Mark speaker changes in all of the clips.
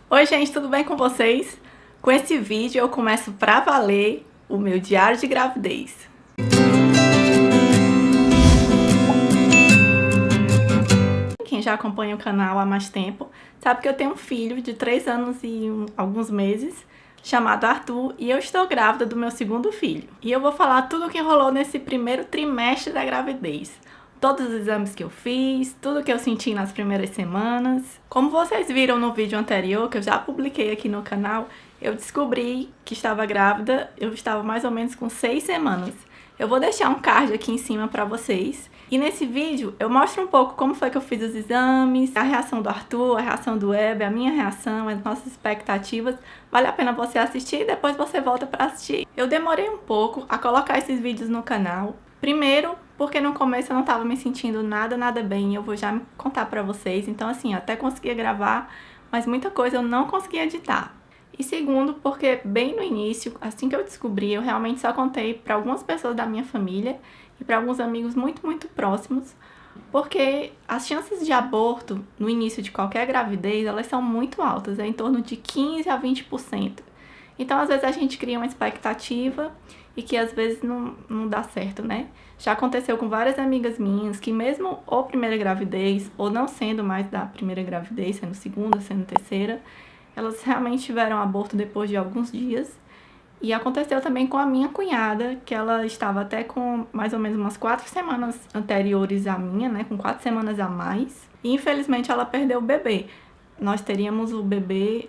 Speaker 1: Oi gente, tudo bem com vocês? Com esse vídeo eu começo pra valer o meu diário de gravidez. Quem já acompanha o canal há mais tempo sabe que eu tenho um filho de 3 anos e alguns meses chamado Arthur e eu estou grávida do meu segundo filho. E eu vou falar tudo o que rolou nesse primeiro trimestre da gravidez. Todos os exames que eu fiz, tudo que eu senti nas primeiras semanas. Como vocês viram no vídeo anterior, que eu já publiquei aqui no canal, eu descobri que estava grávida, eu estava mais ou menos com 6 semanas. Eu vou deixar um card aqui em cima pra vocês. E nesse vídeo eu mostro um pouco como foi que eu fiz os exames, a reação do Arthur, a reação do Weber, a minha reação, as nossas expectativas. Vale a pena você assistir e depois você volta pra assistir. Eu demorei um pouco a colocar esses vídeos no canal. Primeiro, porque no começo eu não tava me sentindo nada bem, eu vou já contar pra vocês. Então assim, eu até conseguia gravar, mas muita coisa eu não conseguia editar. E segundo, porque bem no início, assim que eu descobri, eu realmente só contei pra algumas pessoas da minha família e pra alguns amigos muito próximos, porque as chances de aborto no início de qualquer gravidez, elas são muito altas, é em torno de 15 a 20%. Então, às vezes a gente cria uma expectativa e que às vezes não dá certo, né? Já aconteceu com várias amigas minhas que mesmo ou primeira gravidez, ou não sendo mais da primeira gravidez, sendo segunda, sendo terceira, elas realmente tiveram aborto depois de alguns dias. E aconteceu também com a minha cunhada, que ela estava até com mais ou menos umas 4 semanas anteriores à minha, né? Com 4 semanas a mais. E infelizmente ela perdeu o bebê. Nós teríamos o bebê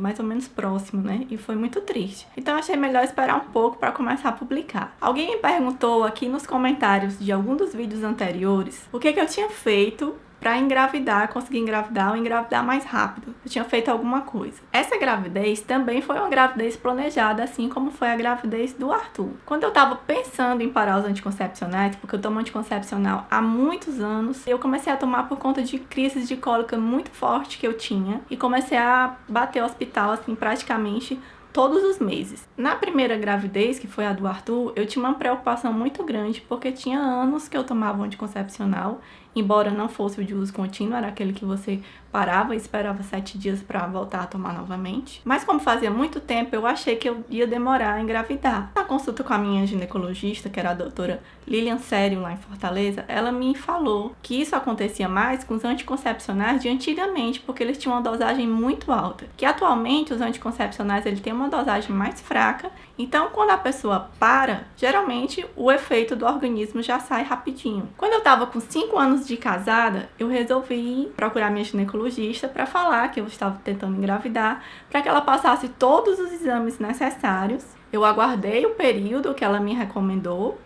Speaker 1: mais ou menos próximo, né? E foi muito triste. Então achei melhor esperar um pouco para começar a publicar. Alguém me perguntou aqui nos comentários de algum dos vídeos anteriores o que eu tinha feito para engravidar, conseguir engravidar ou engravidar mais rápido. Eu tinha feito alguma coisa. Essa gravidez também foi uma gravidez planejada, assim como foi a gravidez do Arthur. Quando eu tava pensando em parar os anticoncepcionais, porque eu tomo anticoncepcional há muitos anos, eu comecei a tomar por conta de crises de cólica muito forte que eu tinha e comecei a bater o hospital, assim, praticamente todos os meses. Na primeira gravidez, que foi a do Arthur, eu tinha uma preocupação muito grande, porque tinha anos que eu tomava um anticoncepcional, embora não fosse o de uso contínuo, era aquele que você parava e esperava 7 dias para voltar a tomar novamente. Mas como fazia muito tempo, eu achei que eu ia demorar a engravidar. Na consulta com a minha ginecologista, que era a doutora Lilian Sério, lá em Fortaleza, ela me falou que isso acontecia mais com os anticoncepcionais de antigamente, porque eles tinham uma dosagem muito alta. Que atualmente os anticoncepcionais ele tem uma dosagem mais fraca, então quando a pessoa para, geralmente o efeito do organismo já sai rapidinho. Quando eu tava com 5 anos de casada, eu resolvi procurar minha ginecologista para falar que eu estava tentando engravidar, para que ela passasse todos os exames necessários. Eu aguardei o período que ela me recomendou,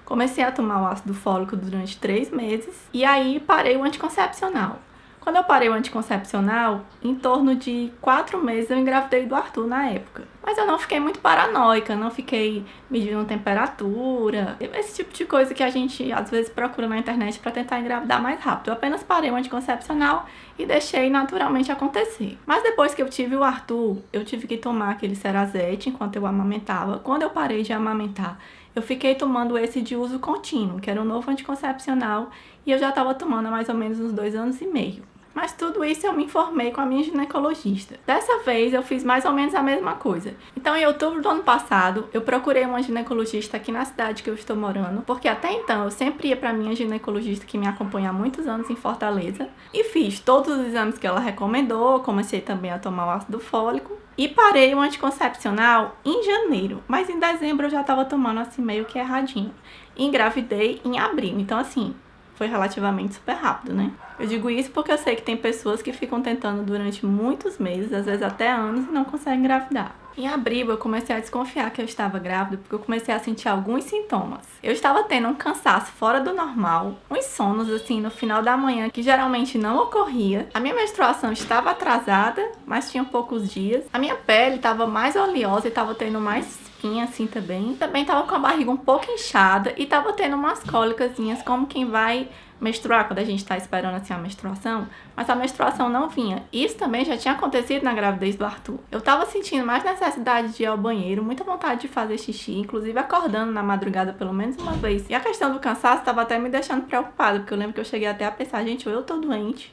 Speaker 1: comecei a tomar o ácido fólico durante 3 meses e aí parei o anticoncepcional. Quando eu parei o anticoncepcional, em torno de 4 meses eu engravidei do Arthur na época. Mas eu não fiquei muito paranoica, não fiquei medindo temperatura, esse tipo de coisa que a gente às vezes procura na internet para tentar engravidar mais rápido. Eu apenas parei o anticoncepcional e deixei naturalmente acontecer. Mas depois que eu tive o Arthur, eu tive que tomar aquele Cerazette enquanto eu amamentava. Quando eu parei de amamentar, eu fiquei tomando esse de uso contínuo, que era um novo anticoncepcional, e eu já estava tomando há mais ou menos uns 2 anos e meio. Mas tudo isso eu me informei com a minha ginecologista. Dessa vez eu fiz mais ou menos a mesma coisa. Então em outubro do ano passado eu procurei uma ginecologista aqui na cidade que eu estou morando, porque até então eu sempre ia para minha ginecologista que me acompanha há muitos anos em Fortaleza e fiz todos os exames que ela recomendou, comecei também a tomar o ácido fólico e parei o anticoncepcional em janeiro, mas em dezembro eu já estava tomando assim meio que erradinho. Engravidei em abril, então assim, foi relativamente super rápido, né? Eu digo isso porque eu sei que tem pessoas que ficam tentando durante muitos meses, às vezes até anos, e não conseguem engravidar. Em abril, eu comecei a desconfiar que eu estava grávida porque eu comecei a sentir alguns sintomas. Eu estava tendo um cansaço fora do normal, uns sonos assim no final da manhã que geralmente não ocorria. A minha menstruação estava atrasada, mas tinha poucos dias. A minha pele estava mais oleosa e estava tendo mais espinha assim também. Também estava com a barriga um pouco inchada e estava tendo umas cólicazinhas como quem vai menstruar, quando a gente tá esperando assim a menstruação, mas a menstruação não vinha. Isso também já tinha acontecido na gravidez do Arthur. Eu tava sentindo mais necessidade de ir ao banheiro, muita vontade de fazer xixi, inclusive acordando na madrugada pelo menos uma vez. E a questão do cansaço tava até me deixando preocupada, porque eu lembro que eu cheguei até a pensar, gente, ou eu tô doente,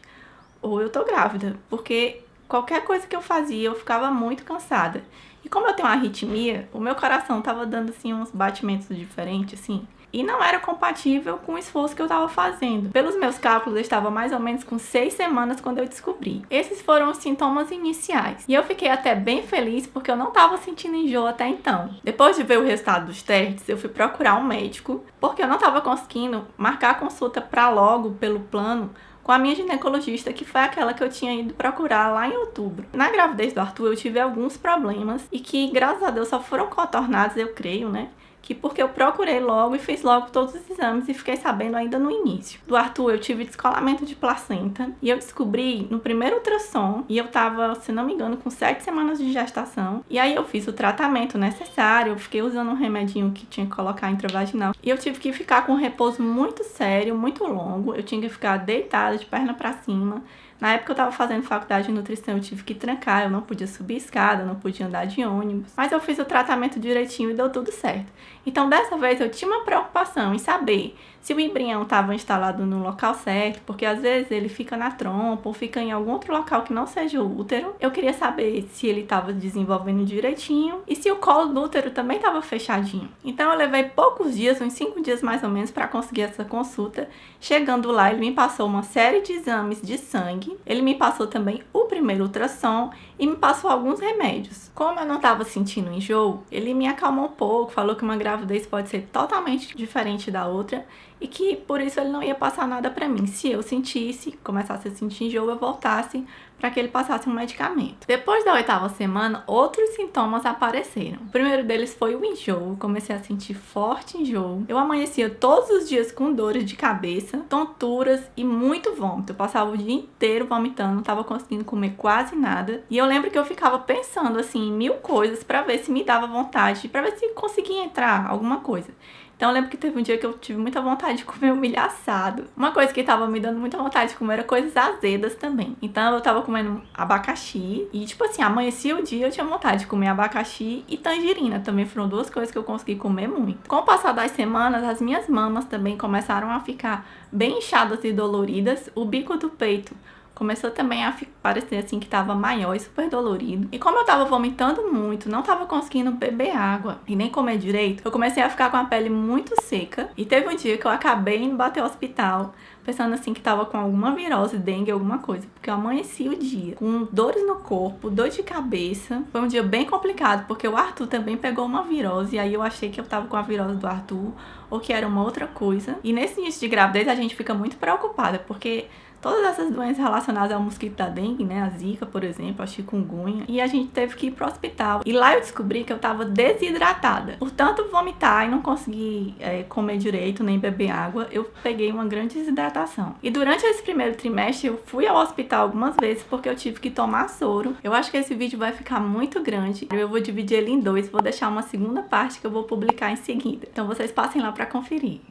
Speaker 1: ou eu tô grávida, porque Qualquer coisa que eu fazia, eu ficava muito cansada. E como eu tenho uma arritmia, o meu coração tava dando assim uns batimentos diferentes, assim. E não era compatível com o esforço que eu estava fazendo. Pelos meus cálculos, eu estava mais ou menos com 6 semanas quando eu descobri. Esses foram os sintomas iniciais. E eu fiquei até bem feliz porque eu não estava sentindo enjoo até então. Depois de ver o resultado dos testes, eu fui procurar um médico porque eu não estava conseguindo marcar a consulta para logo pelo plano com a minha ginecologista, que foi aquela que eu tinha ido procurar lá em outubro. Na gravidez do Arthur, eu tive alguns problemas e que, graças a Deus, só foram contornados, eu creio, né? Que porque eu procurei logo e fiz logo todos os exames e fiquei sabendo ainda no início. Do Arthur, eu tive descolamento de placenta e eu descobri no primeiro ultrassom e eu tava, se não me engano, com 7 semanas de gestação. E aí eu fiz o tratamento necessário, eu fiquei usando um remedinho que tinha que colocar intravaginal. E eu tive que ficar com um repouso muito sério, muito longo. Eu tinha que ficar deitada, de perna pra cima. Na época eu tava fazendo faculdade de nutrição, eu tive que trancar, eu não podia subir escada, não podia andar de ônibus. Mas eu fiz o tratamento direitinho e deu tudo certo. Então dessa vez eu tinha uma preocupação em saber se o embrião estava instalado no local certo, porque às vezes ele fica na trompa ou fica em algum outro local que não seja o útero. Eu queria saber se ele estava desenvolvendo direitinho e se o colo do útero também estava fechadinho. Então eu levei poucos dias, uns 5 dias mais ou menos, para conseguir essa consulta. Chegando lá, ele me passou uma série de exames de sangue, ele me passou também o primeiro ultrassom e me passou alguns remédios. Como eu não estava sentindo enjoo, ele me acalmou um pouco, falou que uma gravidez pode ser totalmente diferente da outra e que por isso ele não ia passar nada pra mim. Se eu sentisse, começasse a sentir enjoo, eu voltasse para que ele passasse um medicamento. Depois da 8ª semana, outros sintomas apareceram. O primeiro deles foi o enjoo. Comecei a sentir forte enjoo. Eu amanhecia todos os dias com dores de cabeça, tonturas e muito vômito. Eu passava o dia inteiro vomitando, não estava conseguindo comer quase nada. E eu lembro que eu ficava pensando assim em 1000 coisas para ver se me dava vontade, para ver se conseguia entrar alguma coisa. Então eu lembro que teve um dia que eu tive muita vontade de comer um milho assado. Uma coisa que tava me dando muita vontade de comer era coisas azedas também. Então eu tava comendo abacaxi e tipo assim, amanhecia o dia eu tinha vontade de comer abacaxi e tangerina. Também foram 2 coisas que eu consegui comer muito. Com o passar das semanas, as minhas mamas também começaram a ficar bem inchadas e doloridas. O bico do peito começou também a parecer assim que tava maior e super dolorido. E como eu tava vomitando muito, não tava conseguindo beber água e nem comer direito, eu comecei a ficar com a pele muito seca. E teve um dia que eu acabei indo bater ao hospital, pensando assim que tava com alguma virose, dengue, alguma coisa. Porque eu amanheci o dia com dores no corpo, dor de cabeça. Foi um dia bem complicado, porque o Arthur também pegou uma virose. E aí eu achei que eu tava com a virose do Arthur ou que era uma outra coisa. E nesse início de gravidez a gente fica muito preocupada, porque todas essas doenças relacionadas ao mosquito da dengue, né? A zika, por exemplo, a chikungunya. E a gente teve que ir pro hospital. E lá eu descobri que eu tava desidratada. Por tanto vomitar e não conseguir comer direito, nem beber água, eu peguei uma grande desidratação. E durante esse primeiro trimestre eu fui ao hospital algumas vezes porque eu tive que tomar soro. Eu acho que esse vídeo vai ficar muito grande. Eu vou dividir ele em 2. Vou deixar uma segunda parte que eu vou publicar em seguida. Então vocês passem lá pra conferir.